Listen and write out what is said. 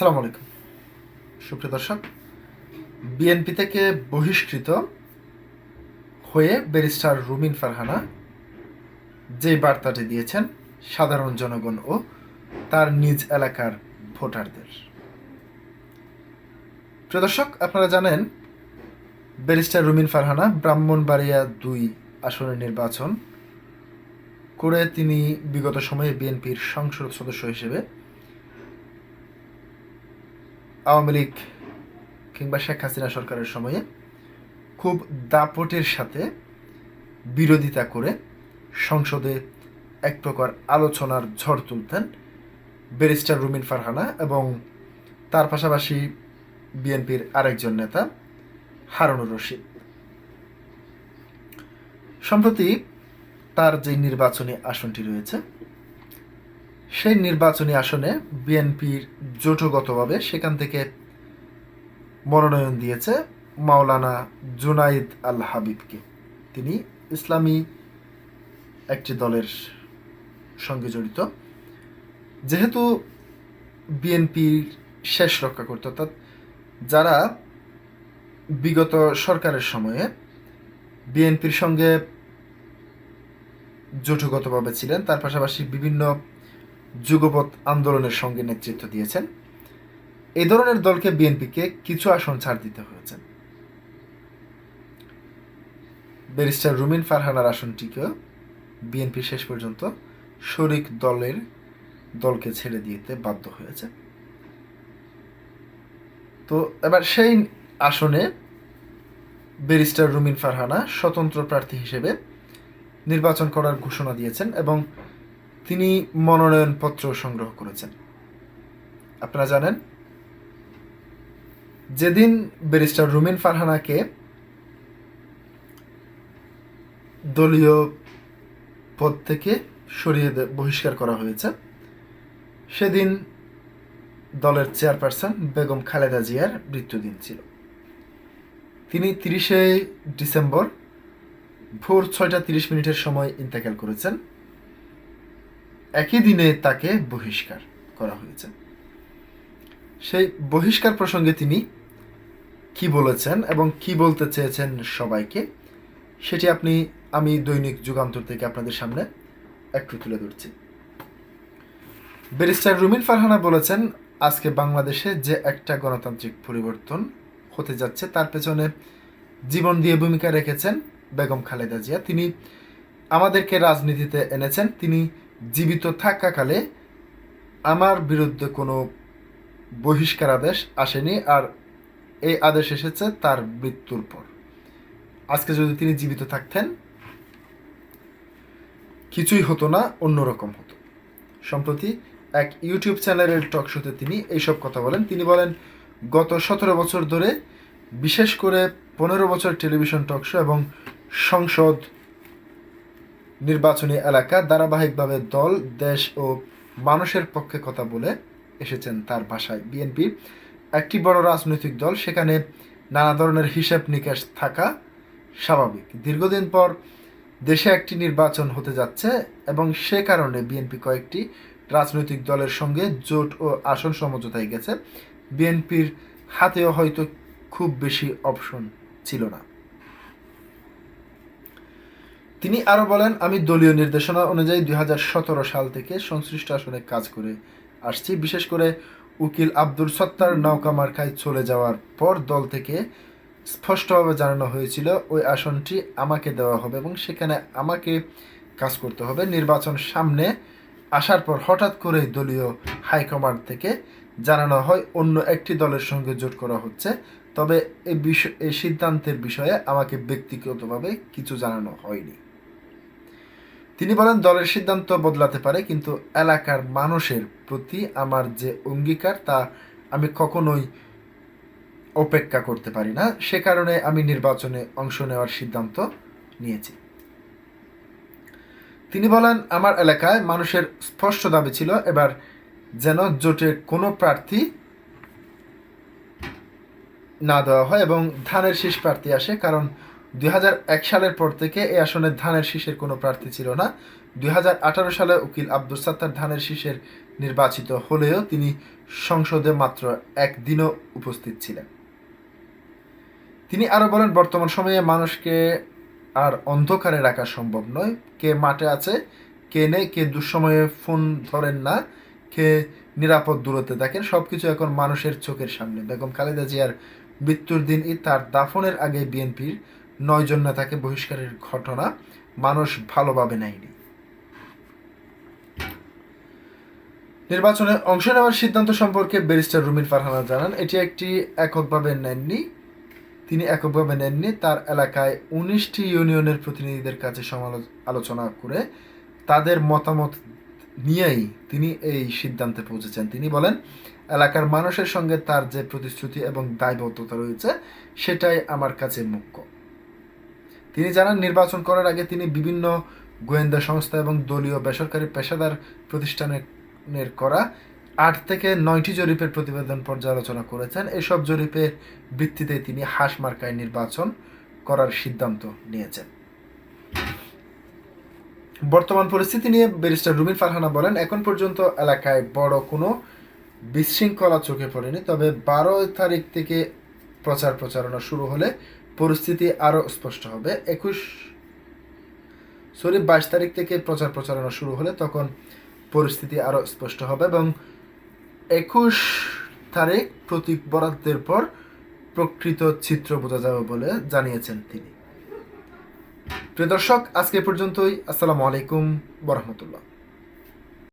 আসসালামু আলাইকুম সুপ্রিয় দর্শক, বিএনপি থেকে বহিষ্কৃত হয়ে ব্যারিস্টার রুমিন ফারহানা যে বার্তাটি দিয়েছেন সাধারণ জনগণ ও তার নিজ এলাকার ভোটারদের। প্রিয় দর্শক, আপনারা জানেন ব্যারিস্টার রুমিন ফারহানা ব্রাহ্মণবাড়িয়া ২ আসনের নির্বাচন করে তিনি বিগত সময়ে বিএনপির সংসদ সদস্য হিসেবে আওয়ামী লীগ কিংবা শেখ হাসিনা সরকারের সময়ে খুব দাপটের সাথে বিরোধিতা করে সংসদে এক প্রকার আলোচনার ঝড় তুলতেন ব্যারিস্টার রুমিন ফারহানা এবং তার পাশাপাশি বিএনপির আরেকজন নেতা হারুনুর রশিদ। সম্প্রতি তার যে নির্বাচনী আসনটি রয়েছে সেই নির্বাচনী আসনে বিএনপির জোটগতভাবে সেখান থেকে মনোনয়ন দিয়েছে মাওলানা জুনাইদ আল হাবিবকে। তিনি ইসলামী একটি দলের সঙ্গে জড়িত। যেহেতু বিএনপির শেষ রক্ষা করত, অর্থাৎ যারা বিগত সরকারের সময়ে বিএনপির সঙ্গে জোটগতভাবে ছিলেন, তার পাশাপাশি বিভিন্ন যুগপৎ আন্দোলনের সঙ্গে নেতৃত্ব দিয়েছেন, এই ধরনের দলকে বিএনপিকে কিছু আসন ছাড় দিতে হয়েছে। ব্যারিস্টার রুমিন ফারহানার আসনটিকেও বিএনপি শেষ পর্যন্ত শরিক দলকে ছেড়ে দিতে বাধ্য হয়েছে। তো এবার সেই আসনে ব্যারিস্টার রুমিন ফারহানা স্বতন্ত্র প্রার্থী হিসেবে নির্বাচন করার ঘোষণা দিয়েছেন এবং তিনি মনোনয়নপত্র সংগ্রহ করেছেন। আপনারা জানেন, যেদিন ব্যারিস্টার রুমিন ফারহানাকে দলীয় পদ থেকে সরিয়ে বহিষ্কার করা হয়েছে, সেদিন দলের চেয়ারপারসন বেগম খালেদা জিয়ার মৃত্যুদিন ছিল। তিনি ৩০শে ডিসেম্বর ভোর ৬টা ৩০ সময় ইন্তেকাল করেছেন। একই দিনে তাকে বহিষ্কার করা হয়েছে। সেই বহিষ্কার প্রসঙ্গে তিনি কি বলেছেন এবং কি বলতে চেয়েছেন সবাইকে, সেটি আমি দৈনিক যুগান্তর থেকে আপনাদের সামনে একটু তুলে ধরছি। ব্যারিস্টার রুমিন ফারহানা বলেছেন, আজকে বাংলাদেশে যে একটা গণতান্ত্রিক পরিবর্তন হতে যাচ্ছে তার পেছনে জীবন দিয়ে ভূমিকা রেখেছেন বেগম খালেদা জিয়া। তিনি আমাদেরকে রাজনীতিতে এনেছেন। তিনি জীবিত থাকাকালে আমার বিরুদ্ধে কোনো বহিষ্কার আদেশ আসেনি, আর এই আদেশ এসেছে তার মৃত্যুর পর। আজকে যদি তিনি জীবিত থাকতেন কিছুই হতো না, অন্যরকম হতো। সম্প্রতি এক ইউটিউব চ্যানেলের টক শোতে তিনি এইসব কথা বলেন। তিনি বলেন, গত ১৭ বছর ধরে, বিশেষ করে ১৫ বছর টেলিভিশন টক শো এবং সংসদ নির্বাচনী এলাকা ধারাবাহিকভাবে দল, দেশ ও মানুষের পক্ষে কথা বলে এসেছেন তার ভাষায়। বিএনপি একটি বড় রাজনৈতিক দল, সেখানে নানা ধরনের হিসাব নিকাশ থাকা স্বাভাবিক। দীর্ঘদিন পর দেশে একটি নির্বাচন হতে যাচ্ছে এবং সে কারণে বিএনপি কয়েকটি রাজনৈতিক দলের সঙ্গে জোট ও আসন সমঝোতায় গেছে। বিএনপির হাতেও হয়তো খুব বেশি অপশন ছিল না। তিনি আরও বলেন, আমি দলীয় নির্দেশনা অনুযায়ী ২০১৭ সাল থেকে সংশ্লিষ্ট আসনে কাজ করে আসছি। বিশেষ করে উকিল আব্দুল সত্তার নৌকা মার্কায় চলে যাওয়ার পর দল থেকে স্পষ্টভাবে জানানো হয়েছিল ওই আসনটি আমাকে দেওয়া হবে এবং সেখানে আমাকে কাজ করতে হবে। নির্বাচন সামনে আসার পর হঠাৎ করে দলীয় হাইকমান্ড থেকে জানানো হয় অন্য একটি দলের সঙ্গে জোট করা হচ্ছে, তবে এই সিদ্ধান্তের বিষয়ে আমাকে ব্যক্তিগতভাবে কিছু জানানো হয়নি। তিনি বলেন, দলের সিদ্ধান্ত বদলাতে পারে, কিন্তু এলাকার মানুষের প্রতি আমার যে অঙ্গীকার তা আমি কখনোই অপেক্ষা করতে পারি না। সে কারণে আমি নির্বাচনে অংশ নেওয়ার সিদ্ধান্ত নিয়েছি। তিনি বলেন, আমার এলাকায় মানুষের স্পষ্ট দাবি ছিল এবার যেন জোটের কোনো প্রার্থী না দেওয়া হয় এবং ধানের শীষ প্রার্থী আসে, কারণ ২০০১ সালের পর থেকে এই আসনে ধানের শীষের কোনো প্রার্থী ছিল না। ২০১৮ সালে উকিল আব্দুল সত্তার ধানের শীষের নির্বাচিত হলেও তিনি সংসদে মাত্র একদিনও উপস্থিত ছিলেন। তিনি আরও বলেন, বর্তমান সময়ে মানুষকে আর অন্ধকারে রাখা সম্ভব নয়। কে মাঠে আছে, কে নেই, কে দুঃসময়ে ফোন ধরেন না, কে নিরাপদ দূরত্বে থাকেন, সব কিছু এখন মানুষের চোখের সামনে। বেগম খালেদা জিয়ার মৃত্যুর দিনই তার দাফনের আগে বিএনপির 9 জন নেতাকে বহিষ্কারের ঘটনা মানুষ ভালোভাবে নেয়নি। নির্বাচনে অংশ নেওয়ার সিদ্ধান্ত সম্পর্কে ব্যারিস্টার রুমিন ফারহানা জানান, এটি তিনি এককভাবে নেননি। তার এলাকায় 19টি ইউনিয়নের প্রতিনিধিদের কাছে আলোচনা করে তাদের মতামত নিয়েই তিনি এই সিদ্ধান্তে পৌঁছেছেন। তিনি বলেন, এলাকার মানুষের সঙ্গে তার যে প্রতিশ্রুতি এবং দায়বদ্ধতা রয়েছে সেটাই আমার কাছে মুখ্য। তিনি জানান, নির্বাচন করার আগে তিনি বিভিন্ন গোয়েন্দা সংস্থা এবং দলীয় বেসরকারি পেশাদার প্রতিষ্ঠানের করা 8 থেকে 9টি জরিপের প্রতিবেদন পর্যালোচনা করেছেন। এসব জরিপের ভিত্তিতে তিনি হাঁস মার্কায় নির্বাচন করার সিদ্ধান্ত নিয়েছেন। বর্তমান পরিস্থিতি নিয়ে ব্যারিস্টার রুমিন ফারহানা বলেন, এখন পর্যন্ত এলাকায় বড় কোনো বিশৃঙ্খলা চোখে পড়েনি। তবে 12 তারিখ থেকে প্রচারণা শুরু হলে পরিস্থিতি আরও স্পষ্ট হবে। 22 তারিখ থেকে প্রচারণা শুরু হলে তখন পরিস্থিতি আরও স্পষ্ট হবে এবং 21 তারিখ প্রতীক বরাদ্দের পর প্রকৃত চিত্র বোঝা যাবে বলে জানিয়েছেন তিনি। প্রিয় দর্শক, আজকে পর্যন্তই। আসসালামু আলাইকুম ওয়া রাহমাতুল্লাহ।